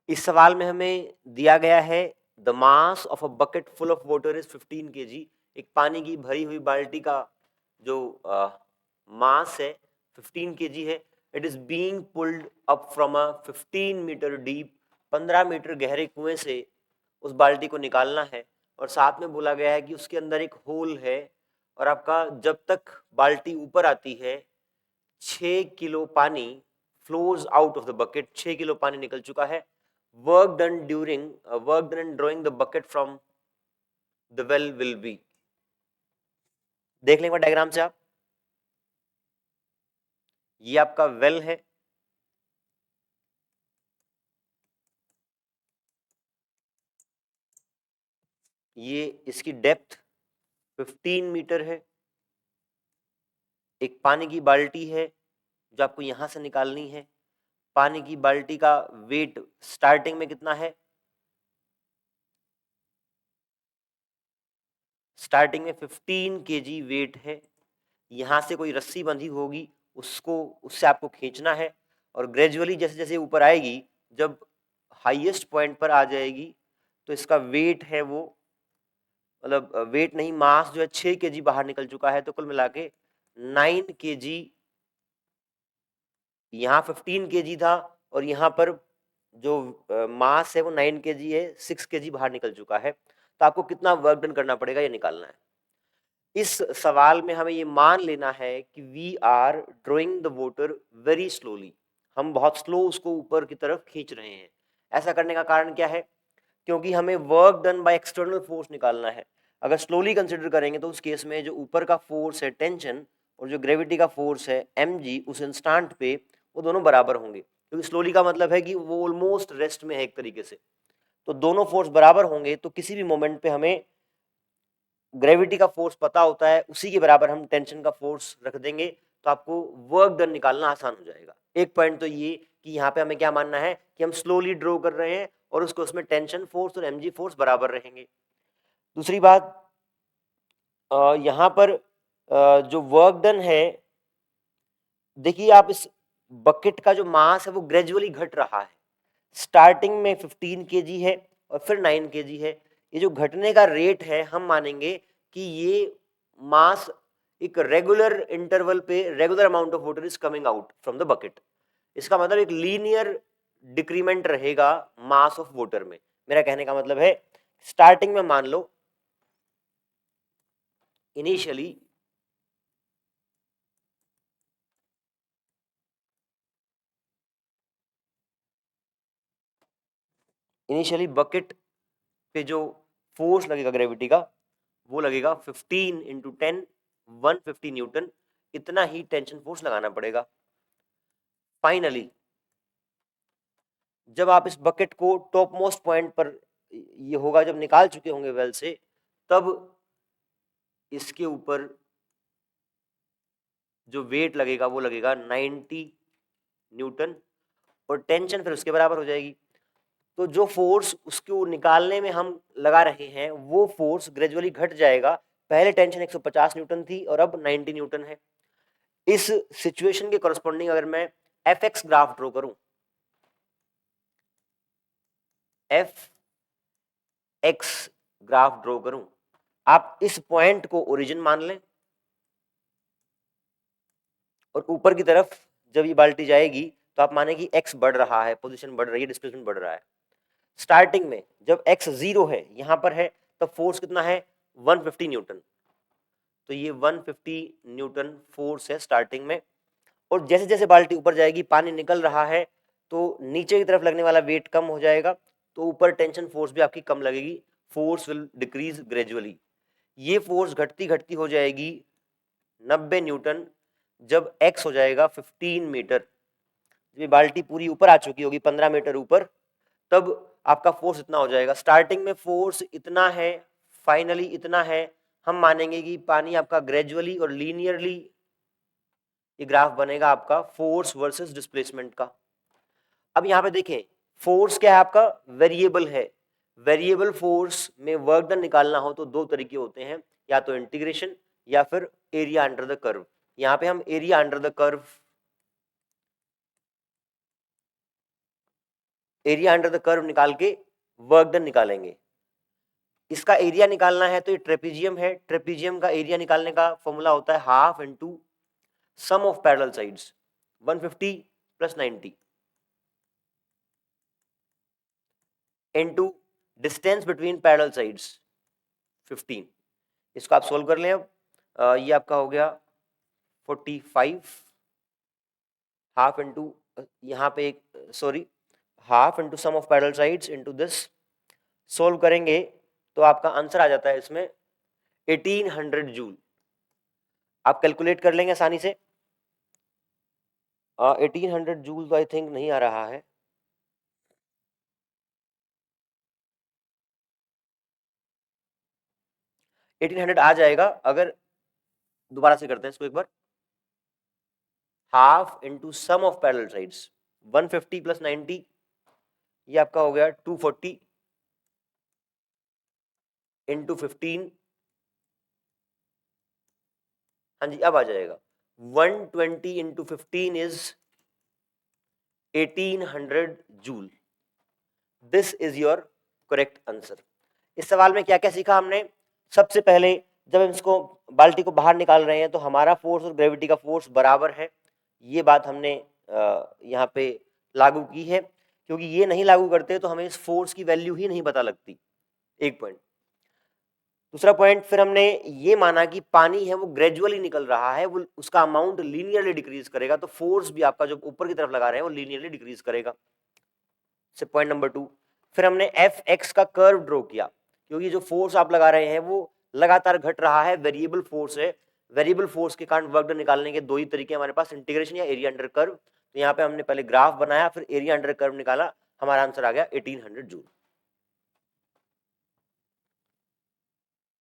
इस सवाल में हमें दिया गया है the mass of a bucket full of water is 15 kg। एक पानी की भरी हुई बाल्टी का जो मास है 15 kg है। It is being pulled up from a 15 metre deep, 15 metre गहरे कुएं से उस बाल्टी को निकालना है। और साथ में बोला गया है कि उसके अंदर एक होल है और आपका जब तक बाल्टी ऊपर आती है 6 किलो पानी flows out of the bucket, 6 kilo पानी निकल चुका है। Work done in drawing the bucket from the well will be. देख लेंगे डायग्राम से आप, ये आपका वेल है, ये इसकी डेप्थ 15 मीटर है। एक पानी की बाल्टी है जो आपको यहां से निकालनी है। पानी की बाल्टी का वेट स्टार्टिंग में कितना है, स्टार्टिंग में 15 kg वेट है। यहां से कोई रस्सी बंधी होगी, उसको उससे आपको खींचना है और ग्रेजुअली जैसे जैसे ऊपर आएगी, जब हाईएस्ट पॉइंट पर आ जाएगी तो इसका वेट है वो, मतलब वेट नहीं, मास जो है 6 kg बाहर निकल चुका है। तो कुल मिला के 9 kg, यहाँ 15 kg था और यहाँ पर जो मास है वो 9 kg है, 6 kg बाहर निकल चुका है। तो आपको कितना वर्क डन करना पड़ेगा ये निकालना है। इस सवाल में हमें ये मान लेना है कि we are drawing the water very slowly, हम बहुत स्लो उसको ऊपर की तरफ खींच रहे हैं। ऐसा करने का कारण क्या है, क्योंकि हमें work done by external force निकालना है। अगर स्लोली कंसिडर करेंगे तो उस केस में जो ऊपर का फोर्स है टेंशन और जो ग्रेविटी का फोर्स है mg उस इंस्टांट पे वो दोनों बराबर होंगे, क्योंकि स्लोली का मतलब है कि वो ऑलमोस्ट रेस्ट में है एक तरीके से। तो दोनों फोर्स बराबर होंगे तो किसी भी मोमेंट पे हमें ग्रेविटी का फोर्स पता होता है, उसी के बराबर हम टेंशन का फोर्स रख देंगे तो आपको वर्क डन निकालना आसान हो जाएगा। एक पॉइंट तो ये कि यहाँ पे हमें क्या मानना है कि हम स्लोली ड्रॉ कर रहे हैं और उसको उसमें टेंशन फोर्स और mg फोर्स बराबर रहेंगे। दूसरी बात, यहाँ पर जो वर्क डन है, देखिए आप इस बकेट का जो मास है वो ग्रेजुअली घट रहा है। स्टार्टिंग में 15 kg है और फिर 9 kg है। ये जो घटने का रेट है हम मानेंगे कि ये मास एक रेगुलर इंटरवल पे regular amount of water is coming out from the bucket. इसका मतलब एक लीनियर डिक्रीमेंट रहेगा मास ऑफ वाटर में। मेरा कहने का मतलब है स्टार्टिंग में मान लो इनिशियली इनिशियली बकेट पे जो फोर्स लगेगा ग्रेविटी का वो लगेगा 15 इंटू 10, 150 न्यूटन। इतना ही टेंशन फोर्स लगाना पड़ेगा। फाइनली जब आप इस बकेट को टॉप मोस्ट पॉइंट पर ये होगा जब निकाल चुके होंगे वेल से, तब इसके ऊपर जो वेट लगेगा वो लगेगा 90 न्यूटन और टेंशन फिर उसके बराबर हो जाएगी। तो जो फोर्स उसको निकालने में हम लगा रहे हैं वो फोर्स ग्रेजुअली घट जाएगा। पहले टेंशन 150 न्यूटन थी और अब 90 न्यूटन है। इस सिचुएशन के करस्पॉन्डिंग अगर मैं एफ एक्स ग्राफ ड्रॉ करूं, एफ एक्स ग्राफ ड्रॉ करूं, आप इस पॉइंट को ओरिजिन मान लें और ऊपर की तरफ जब ये बाल्टी जाएगी तो आप माने कि एक्स बढ़ रहा है, पोजीशन बढ़ रही है, डिस्प्लेसमेंट बढ़ रहा है। स्टार्टिंग में जब एक्स 0 है यहां पर है तब फोर्स कितना है 150 न्यूटन। तो ये 150 न्यूटन फोर्स है स्टार्टिंग में। और जैसे जैसे बाल्टी ऊपर जाएगी पानी निकल रहा है तो नीचे की तरफ लगने वाला वेट कम हो जाएगा, तो ऊपर टेंशन फोर्स भी आपकी कम लगेगी। Force will decrease gradually. ये फोर्स घटती घटती हो जाएगी 90 न्यूटन जब एक्स हो जाएगा 15 मीटर। जब ये बाल्टी पूरी ऊपर आ चुकी होगी 15 मीटर ऊपर, तब आपका फोर्स इतना हो जाएगा। स्टार्टिंग में फोर्स इतना है, फाइनली इतना है। हम मानेंगे कि पानी आपका ग्रेजुअली और लीनियरली ये ग्राफ बनेगा आपका फोर्स वर्सेस डिस्प्लेसमेंट का। अब यहाँ पे देखें फोर्स क्या है आपका, वेरिएबल है। वेरिएबल फोर्स में वर्क डन निकालना हो तो दो तरीके होते हैं, या तो इंटीग्रेशन या फिर एरिया अंडर द कर्व। यहाँ पे हम area under the curve area under the curve निकाल के वर्क डन निकालेंगे। इसका एरिया निकालना है तो ये ट्रेपीजियम है, ट्रेपीजियम का एरिया निकालने का फॉर्मूला होता है half into sum of parallel sides 150 plus 90 into distance between parallel sides 15। इसको आप सोल्व कर लें। अब ये आपका हो गया 45 हाफ इंटू यहाँ पे एक sorry half into sum of parallel sides into this. Solve करेंगे तो आपका आंसर आ जाता है इसमें 1800 जूल। आप कैलकुलेट कर लेंगे आसानी से। 1800 जूल तो आई थिंक नहीं आ रहा है। एटीन हंड्रेड आ जाएगा अगर दोबारा से करते हैं इसको एक बार। Half into sum of parallel sides 150 plus 90 ये आपका हो गया 240 इंटू 15। हाँ जी अब आ जाएगा 120 into 15 is 1800 joule. This is your correct answer. इस सवाल में क्या क्या सीखा हमने? सबसे पहले जब हम इसको बाल्टी को बाहर निकाल रहे हैं तो हमारा फोर्स और ग्रेविटी का फोर्स बराबर है, ये बात हमने यहाँ पे लागू की है, क्योंकि ये नहीं लागू करते तो हमें इस फोर्स की वैल्यू ही नहीं पता लगती। एक पॉइंट। दूसरा पॉइंट, फिर हमने ये माना कि पानी है वो ग्रेजुअली निकल रहा है, वो उसका अमाउंट लीनियरली डिक्रीज करेगा, तो फोर्स भी आपका जो ऊपर की तरफ लगा रहे हैं वो लीनियरली डिक्रीज करेगा। से पॉइंट नंबर 2, फिर हमने एफ एक्स का कर्व ड्रॉ किया, क्योंकि जो फोर्स आप लगा रहे हैं वो लगातार घट रहा है, वेरिएबल फोर्स है। वेरिएबल फोर्स के कारण वर्क डन निकालने के दो ही तरीके हमारे पास, इंटीग्रेशन या एरिया अंडर कर्व। तो यहाँ पे हमने पहले ग्राफ बनाया, फिर एरिया अंडर कर्व निकाला, हमारा आंसर आ गया 1800 जूल।